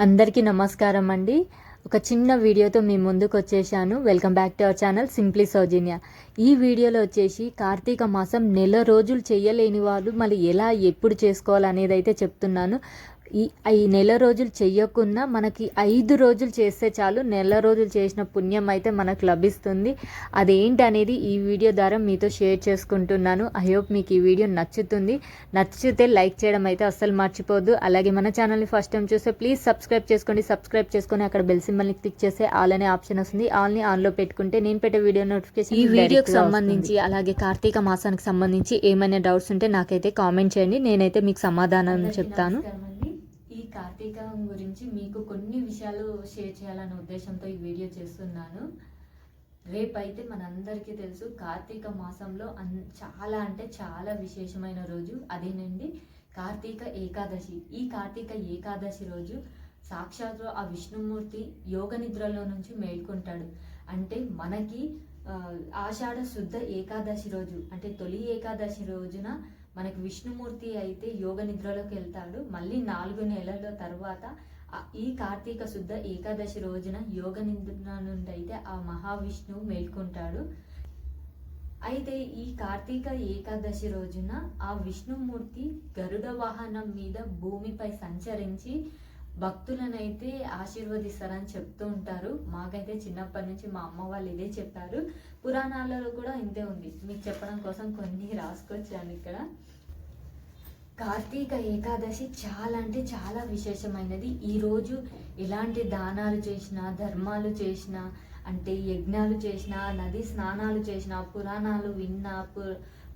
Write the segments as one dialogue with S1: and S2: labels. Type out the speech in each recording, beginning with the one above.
S1: అందరికీ నమస్కారం అండి. ఒక చిన్న వీడియోతో మీ ముందుకు వచ్చేసాను. Welcome back to our channel simply Soujanya. ఈ వీడియోలో వచ్చేసి కార్తీక మాసం నెల రోజులు చేయలేని వాళ్ళు మళ్ళీ ఎలా ఎప్పుడు చేసుకోవాలనేది అయితే చెప్తున్నాను. ఈ నెల రోజులు చెయ్యకున్నా మనకి 5 రోజులు చేస్తే చాలు, నెల రోజులు చేసిన పుణ్యం అయితే మనకు లభిస్తుంది. అదేంటి అనేది ఈ వీడియో ద్వారా మీతో షేర్ చేసుకుంటున్నాను. ఐ హోప్ మీకు ఈ వీడియో నచ్చుతుంది. నచ్చితే లైక్ చేయడం అయితే అస్సలు మర్చిపోద్దు. అలాగే మన ఛానల్ని ఫస్ట్ టైం చూస్తే ప్లీజ్ సబ్స్క్రైబ్ చేసుకోండి. సబ్స్క్రైబ్ చేసుకొని అక్కడ బెల్ సింబల్ని క్లిక్ చేస్తే ఆల్ అనే ఆప్షన్ వస్తుంది. ఆల్ని ఆన్లో పెట్టుకుంటే నేను పెట్టే వీడియో నోటిఫికేషన్ ఈ వీడియోకి సంబంధించి అలాగే కార్తీక మాసానికి సంబంధించి ఏమైనా డౌట్స్ ఉంటే నాకైతే కామెంట్ చేయండి. నేనైతే మీకు సమాధానం చెప్తాను. ఈ కార్తీకం గురించి మీకు కొన్ని విషయాలు షేర్ చేయాలనే ఉద్దేశంతో ఈ వీడియో చేస్తున్నాను. రేపైతే మనందరికీ తెలుసు కార్తీక మాసంలో చాలా అంటే చాలా విశేషమైన రోజు అదేనండి కార్తీక ఏకాదశి. ఈ కార్తీక ఏకాదశి రోజు సాక్షాత్తు ఆ విష్ణుమూర్తి యోగ నిద్రలో నుంచి మేల్కొంటాడు. అంటే మనకి ఆషాఢ శుద్ధ ఏకాదశి రోజు అంటే తొలి ఏకాదశి రోజున మనకి విష్ణుమూర్తి అయితే యోగ నిద్రలోకి వెళ్తాడు. మళ్ళీ 4 నెలల తర్వాత ఈ కార్తీక శుద్ధ ఏకాదశి రోజున యోగ నిద్ర నుండి అయితే ఆ మహావిష్ణువు మేల్కొంటాడు. అయితే ఈ కార్తీక ఏకాదశి రోజున ఆ విష్ణుమూర్తి గరుడ వాహనం మీద భూమిపై సంచరించి భక్తులనైతే ఆశీర్వదిస్తారని చెప్తూ ఉంటారు. మాకైతే చిన్నప్పటి నుంచి మా అమ్మ వాళ్ళు ఇదే చెప్పారు. పురాణాలలో కూడా ఇంతే ఉంది. మీకు చెప్పడం కోసం కొన్ని రాసుకొచ్చాను ఇక్కడ. కార్తీక ఏకాదశి చాలా అంటే చాలా విశేషమైనది. ఈరోజు ఎలాంటి దానాలు చేసినా, ధర్మాలు చేసినా, అంటే యజ్ఞాలు చేసినా, నది స్నానాలు చేసినా, పురాణాలు విన్నా,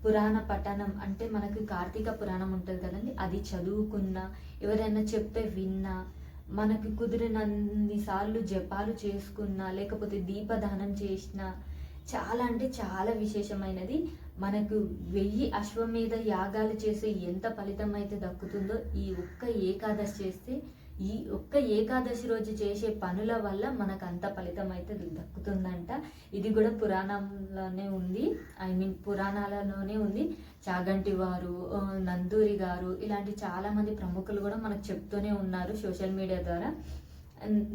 S1: పురాణ పఠనం అంటే మనకు కార్తీక పురాణం ఉంటుంది కదండి, అది చదువుకున్నా, ఎవరైనా చెప్తే విన్నా, మనకు కుదిరినన్ని సార్లు జపాలు చేసుకున్నా, లేకపోతే దీపదానం చేసినా చాలా అంటే చాలా విశేషమైనది. మనకు 1000 అశ్వమేధ యాగాలు చేసే ఎంత ఫలితం అయితే దక్కుతుందో ఈ ఒక్క ఏకాదశి చేస్తే, ఈ ఒక్క ఏకాదశి రోజు చేసే పనుల వల్ల మనకు అంత ఫలితం అయితే దక్కుతుందంట. ఇది కూడా పురాణంలోనే ఉంది, పురాణాలలోనే ఉంది. చాగంటి వారు, నందూరి గారు ఇలాంటి చాలామంది ప్రముఖులు కూడా మనకు చెప్తూనే ఉన్నారు సోషల్ మీడియా ద్వారా.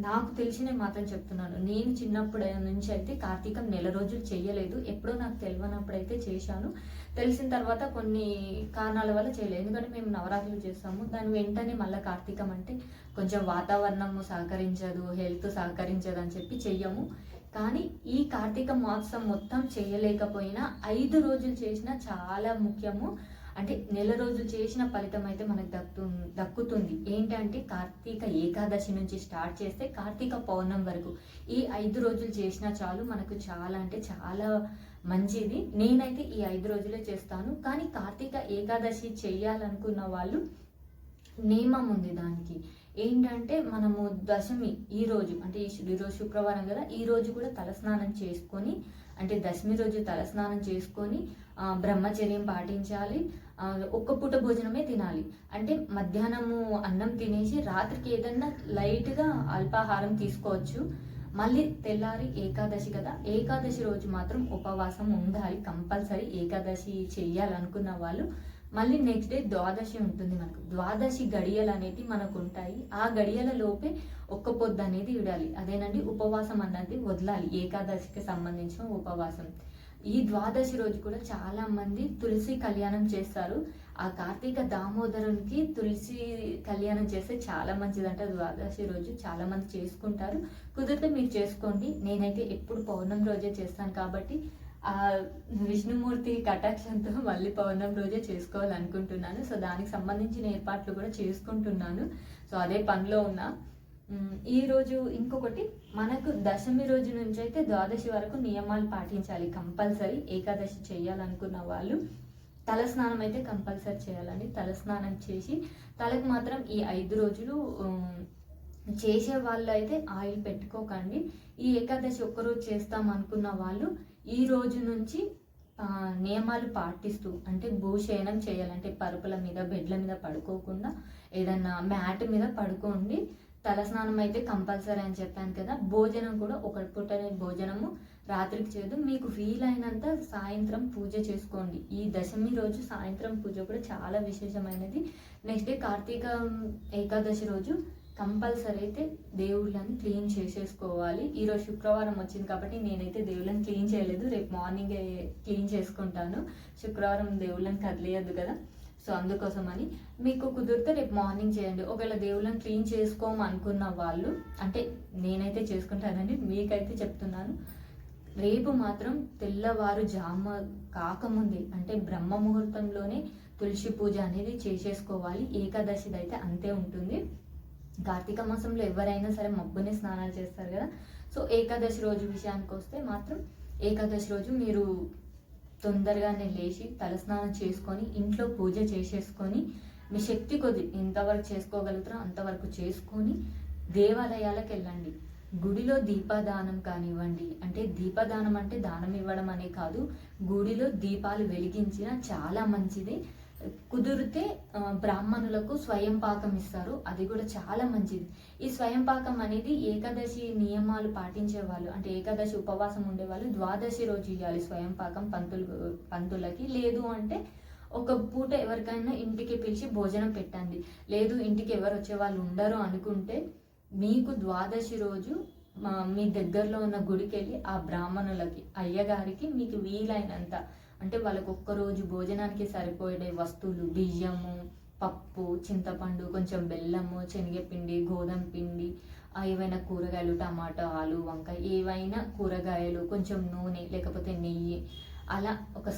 S1: నాకు తెలిసిన మాత్రం చెప్తున్నాను. నేను చిన్నప్పుడు నుంచి అయితే కార్తీకం నెల రోజులు చేయలేదు. ఎప్పుడో నాకు తెలియనప్పుడైతే చేశాను. తెలిసిన తర్వాత కొన్ని కారణాల వల్ల చేయలేదు. ఎందుకంటే మేము నవరాత్రులు చేస్తాము. దాని వెంటనే మళ్ళీ కార్తీకం అంటే కొంచెం వాతావరణం సహకరించదు, హెల్త్ సహకరించదు అని చెప్పి చెయ్యము. కానీ ఈ కార్తీక మాసం మొత్తం చేయలేకపోయినా 5 రోజులు చేసినా చాలా ముఖ్యము. అంటే నెల రోజులు చేసిన ఫలితం అయితే మనకు దక్కుతుంది. ఏంటంటే కార్తీక ఏకాదశి నుంచి స్టార్ట్ చేస్తే కార్తీక పౌర్ణమి వరకు ఈ 5 రోజులు చేసినా చాలు, మనకు చాలా అంటే చాలా మంచిది. నేనైతే ఈ 5 రోజులే చేస్తాను. కానీ కార్తీక ఏకాదశి చెయ్యాలనుకున్న వాళ్ళు నియమం ఉంది దానికి. ఏంటంటే మనము దశమి ఈ రోజు అంటే ఈరోజు శుక్రవారం కదా, ఈ రోజు కూడా తలస్నానం చేసుకొని, అంటే దశమి రోజు తలస్నానం చేసుకొని బ్రహ్మచర్యం పాటించాలి. ఒక్క పూట భోజనమే తినాలి. అంటే మధ్యాహ్నము అన్నం తినేసి రాత్రికి ఏదన్నా లైట్గా అల్పాహారం తీసుకోవచ్చు. మళ్ళీ తెల్లారి ఏకాదశి కదా, ఏకాదశి రోజు మాత్రం ఉపవాసం ఉండాలి కంపల్సరీ. ఏకాదశి చెయ్యాలనుకున్న వాళ్ళు మళ్ళీ నెక్స్ట్ డే ద్వాదశి ఉంటుంది. మనకు ద్వాదశి గడియలు అనేవి మనకు ఉంటాయి. ఆ గడియల లోపే ఒక్క పొద్దు అనేది విడాలి. అదేనండి ఉపవాసం అన్నది వదలాలి. ఏకాదశికి సంబంధించిన ఉపవాసం. ఈ ద్వాదశి రోజు కూడా చాలా మంది తులసి కళ్యాణం చేస్తారు. ఆ కార్తీక దామోదరునికి తులసి కళ్యాణం చేస్తే చాలా మంచిదంట. ద్వాదశి రోజు చాలా మంది చేసుకుంటారు. కుదిరితే మీరు చేసుకోండి. నేనైతే ఎప్పుడు పౌర్ణమి రోజే చేస్తాను కాబట్టి ఆ విష్ణుమూర్తి కటాక్షంతో మళ్ళీ పౌర్ణమి రోజే చేసుకోవాలనుకుంటున్నాను. సో దానికి సంబంధించిన ఏర్పాట్లు కూడా చేసుకుంటున్నాను. సో అదే పనిలో ఉన్నా. ఈరోజు ఇంకొకటి, మనకు దశమి రోజు నుంచి అయితే ద్వాదశి వరకు నియమాలు పాటించాలి కంపల్సరీ. ఏకాదశి చేయాలనుకున్న వాళ్ళు తలస్నానం అయితే కంపల్సరీ చేయాలండి. తలస్నానం చేసి తలకు మాత్రం ఈ 5 రోజులు చేసే వాళ్ళు అయితే ఆయిల్ పెట్టుకోకండి. ఈ ఏకాదశి ఒక్కరోజు చేస్తాం అనుకున్న వాళ్ళు ఈ రోజు నుంచి నియమాలు పాటిస్తూ, అంటే భూశయనం చేయాలంటే పరుపుల మీద, బెడ్ల మీద పడుకోకుండా ఏదన్నా మ్యాట్ మీద పడుకోండి. తలస్నానం అయితే కంపల్సరీ అని చెప్పాను కదా. భోజనం కూడా ఒక పూటనే భోజనము రాత్రికి చేయదు. మీకు వీలైనంత సాయంత్రం పూజ చేసుకోండి. ఈ దశమి రోజు సాయంత్రం పూజ కూడా చాలా విశేషమైనది. నెక్స్ట్ డే కార్తీక ఏకాదశి రోజు కంపల్సరీ అయితే దేవుళ్ళని క్లీన్ చేసేసుకోవాలి. ఈరోజు శుక్రవారం వచ్చింది కాబట్టి నేనైతే దేవుళ్ళని క్లీన్ చేయలేదు, రేపు మార్నింగ్ క్లీన్ చేసుకుంటాను. శుక్రవారం దేవుళ్ళని కదిలేయద్దు కదా, సో అందుకోసమని మీకు కుదిరితే రేపు మార్నింగ్ చేయండి. ఒకవేళ దేవుళ్ళని క్లీన్ చేసుకోమనుకున్న వాళ్ళు, అంటే నేనైతే చేసుకుంటానండి, మీకైతే చెప్తున్నాను, రేపు మాత్రం తెల్లవారు జామ కాకముందే అంటే బ్రహ్మ ముహూర్తంలోనే తులసి పూజ అనేది చేసేసుకోవాలి. ఏకాదశిది అయితే అంతే ఉంటుంది. కార్తీక మాసంలో ఎవరైనా సరే మబ్బుని స్నానాలు చేస్తారు కదా, సో ఏకాదశి రోజు విషయానికి వస్తే మాత్రం ఏకాదశి రోజు మీరు తొందరగానే లేచి తలస్నానం చేసుకొని ఇంట్లో పూజ చేసేసుకొని మీ శక్తి కొద్ది ఎంతవరకు చేసుకోగలుగుతారో అంతవరకు చేసుకొని దేవాలయాలకు వెళ్ళండి. గుడిలో దీపదానం కానివ్వండి, అంటే దీపదానం అంటే దానం ఇవ్వడం అనే కాదు, గుడిలో దీపాలు వెలిగించిన చాలా మంచిది. కుదిరితే బ్రాహ్మణులకు స్వయం పాకం ఇస్తారు, అది కూడా చాలా మంచిది. ఈ స్వయం పాకం అనేది ఏకాదశి నియమాలు పాటించే వాళ్ళు, అంటే ఏకాదశి ఉపవాసం ఉండేవాళ్ళు ద్వాదశి రోజు ఇవ్వాలి స్వయం పాకం పంతులకి. లేదు అంటే ఒక పూట ఎవరికైనా ఇంటికి పిలిచి భోజనం పెట్టండి. లేదు ఇంటికి ఎవరు వచ్చే వాళ్ళు ఉండరు అనుకుంటే మీకు ద్వాదశి రోజు మీ దగ్గరలో ఉన్న గుడికి వెళ్ళి ఆ బ్రాహ్మణులకి అయ్యగారికి మీకు వీలైనంత, అంటే వాళ్ళకు ఒక్కరోజు భోజనానికి సరిపోయే వస్తువులు, బియ్యము, పప్పు, చింతపండు, కొంచెం బెల్లము, శనగపిండి, గోధుమ పిండి, ఏవైనా కూరగాయలు, టమాటా, ఆలు, వంకాయ, ఏవైనా కూరగాయలు, కొంచెం నూనె లేకపోతే నెయ్యి, అలా ఒక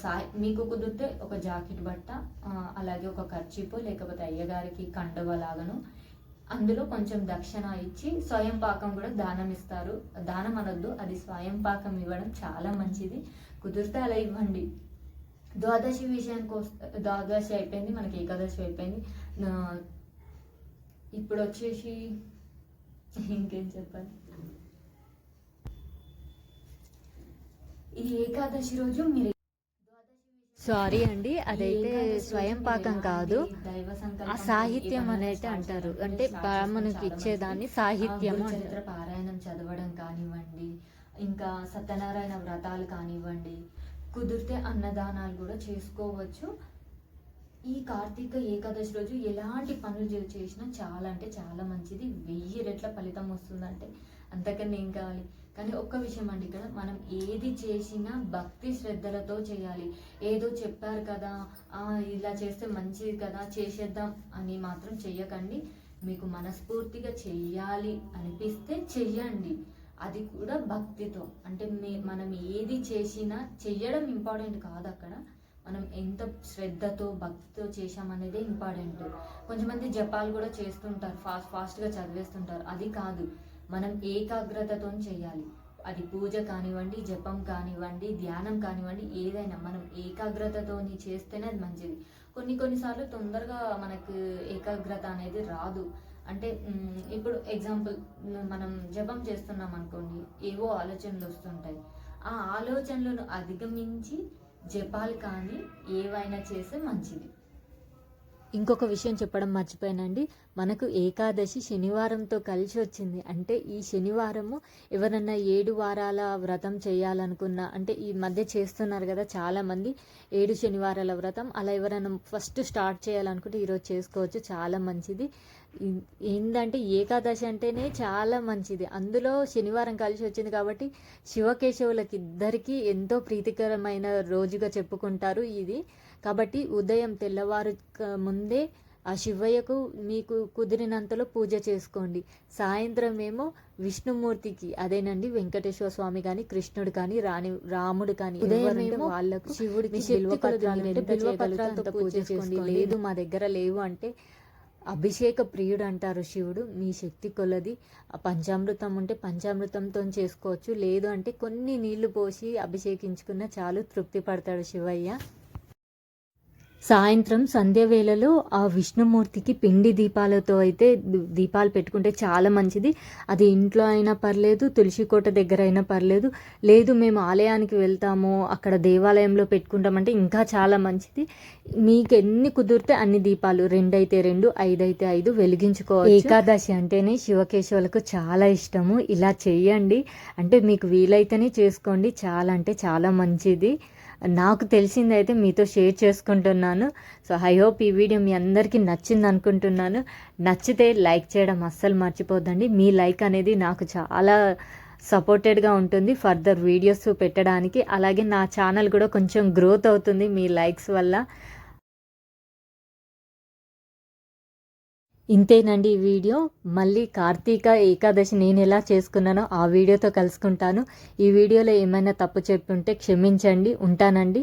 S1: మీకు కుదిరితే ఒక జాకెట్ బట్ట, అలాగే ఒక కర్చీపు లేకపోతే అయ్యగారికి కండువ లాగాను, అందులో కొంచెం దక్షిణ ఇచ్చి స్వయం పాకం కూడా దానం ఇస్తారు. దానం అనొద్దు, అది స్వయం పాకం ఇవ్వడం చాలా మంచిది. కుదిరితే అలా ఇవ్వండి. ద్వాదశి విషయానికి ద్వాదశి అయిపోయింది, మనకి ఏకాదశి అయిపోయింది. ఇప్పుడు వచ్చేసి ఇంకేం చెప్పాలి, ఈ ఏకాదశి రోజు మీరు
S2: సారీ అండి, అదైతే స్వయం పాకం కాదు, ఆ సాహిత్యం అనేది అంటారు, అంటే బ్రాహ్మణునికి ఇచ్చేదాన్ని సాహిత్యం.
S1: చరిత్ర పారాయణం చదవడం కానివ్వండి, ఇంకా సత్యనారాయణ వ్రతాలు కానివ్వండి, కుదిరితే అన్నదానాలు కూడా చేసుకోవచ్చు. ఈ కార్తీక ఏకాదశి రోజు ఎలాంటి పనులు చేసినా చాలా అంటే చాలా మంచిది. 1000 రెట్ల ఫలితం వస్తుందంటే అంతకన్నా ఏం కావాలి. కానీ ఒక్క విషయం అండి, ఇక్కడ మనం ఏది చేసినా భక్తి శ్రద్ధలతో చేయాలి. ఏదో చెప్పారు కదా, ఇలా చేస్తే మంచిది కదా చేసేద్దాం అని మాత్రం చెయ్యకండి. మీకు మనస్ఫూర్తిగా చెయ్యాలి అనిపిస్తే చెయ్యండి, అది కూడా భక్తితో. అంటే మనం ఏది చేసినా చెయ్యడం ఇంపార్టెంట్ కాదు, అక్కడ మనం ఎంత శ్రద్ధతో భక్తితో చేశామనేదే ఇంపార్టెంట్. కొంతమంది జపాలు కూడా చేస్తుంటారు, ఫాస్ట్గా చదివేస్తుంటారు, అది కాదు. మనం ఏకాగ్రతతో చేయాలి. అది పూజ కానివ్వండి, జపం కానివ్వండి, ధ్యానం కానివ్వండి, ఏదైనా మనం ఏకాగ్రతతో చేస్తేనే అది మంచిది. కొన్నిసార్లు తొందరగా మనకు ఏకాగ్రత అనేది రాదు. అంటే ఇప్పుడు ఎగ్జాంపుల్, మనం జపం చేస్తున్నాం అనుకోండి, ఏవో ఆలోచనలు వస్తుంటాయి. ఆ ఆలోచనలను అధిగమించి జపాలు కానీ ఏవైనా చేస్తే మంచిది.
S2: ఇంకొక విషయం చెప్పడం మర్చిపోయానండి, మనకు ఏకాదశి శనివారంతో కలిసి వచ్చింది. అంటే ఈ శనివారము ఎవరన్నా 7 వారాల వ్రతం చేయాలనుకున్నా, అంటే ఈ మధ్య చేస్తున్నారు కదా చాలామంది 7 శనివారాల వ్రతం, అలా ఎవరైనా ఫస్ట్ స్టార్ట్ చేయాలనుకుంటే ఈరోజు చేసుకోవచ్చు, చాలా మంచిది. ఏంటంటే ఏకాదశి అంటేనే చాలా మంచిది, అందులో శనివారం కలిసి వచ్చింది కాబట్టి శివకేశవులకి ఇద్దరికీ ఎంతో ప్రీతికరమైన రోజుగా చెప్పుకుంటారు ఇది. కాబట్టి ఉదయం తెల్లవారు ముందే ఆ శివయ్యకు మీకు కుదిరినంతలో పూజ చేసుకోండి. సాయంత్రం ఏమో విష్ణుమూర్తికి, అదేనండి వెంకటేశ్వర స్వామి కానీ, కృష్ణుడు కానీ, రాముడు కానీ, ఉదయం వాళ్ళకు శివుడికి బిల్వపత్రాలతో పూజ చేసుకోండి. లేదు మా దగ్గర లేవు అంటే అభిషేక ప్రియుడు అంటారు శివుడు, మీ శక్తి కొలది. పంచామృతం ఉంటే పంచామృతంతో చేసుకోవచ్చు, లేదు అంటే కొన్ని నీళ్లు పోసి అభిషేకించుకున్న చాలు, తృప్తి పడతాడు శివయ్య. సాయంత్రం సంధ్య వేళలో ఆ విష్ణుమూర్తికి పిండి దీపాలతో అయితే దీపాలు పెట్టుకుంటే చాలా మంచిది. అది ఇంట్లో అయినా పర్లేదు, తులసి కోట దగ్గర అయినా పర్లేదు, లేదు మేము ఆలయానికి వెళ్తాము అక్కడ దేవాలయంలో పెట్టుకుంటామంటే ఇంకా చాలా మంచిది. మీకు ఎన్ని కుదిరితే అన్ని దీపాలు, 2 అయితే 2, 5 అయితే 5 వెలిగించుకోవచ్చు. ఏకాదశి అంటేనే శివకేశవులకు చాలా ఇష్టము, ఇలా చెయ్యండి. అంటే మీకు వీలైతేనే చేసుకోండి, చాలా అంటే చాలా మంచిది. నాకు తెలిసిందైతే మీతో షేర్ చేసుకుంటున్నాను. సో ఐ హోప్ ఈ వీడియో మీ అందరికీ నచ్చింది అనుకుంటున్నాను. నచ్చితే లైక్ చేయడం అస్సలు మర్చిపోద్దండి. మీ లైక్ అనేది నాకు చాలా సపోర్టెడ్గా ఉంటుంది ఫర్దర్ వీడియోస్ పెట్టడానికి. అలాగే నా ఛానల్ కూడా కొంచెం గ్రోత్ అవుతుంది మీ లైక్స్ వల్ల. ఇంతేనండి ఈ వీడియో. మళ్ళీ కార్తీక ఏకాదశి నేను ఎలా చేసుకున్నానో ఆ వీడియోతో కలుసుకుంటాను. ఈ వీడియోలో ఏమైనా తప్పు చెప్పుంటే క్షమించండి. ఉంటానండి.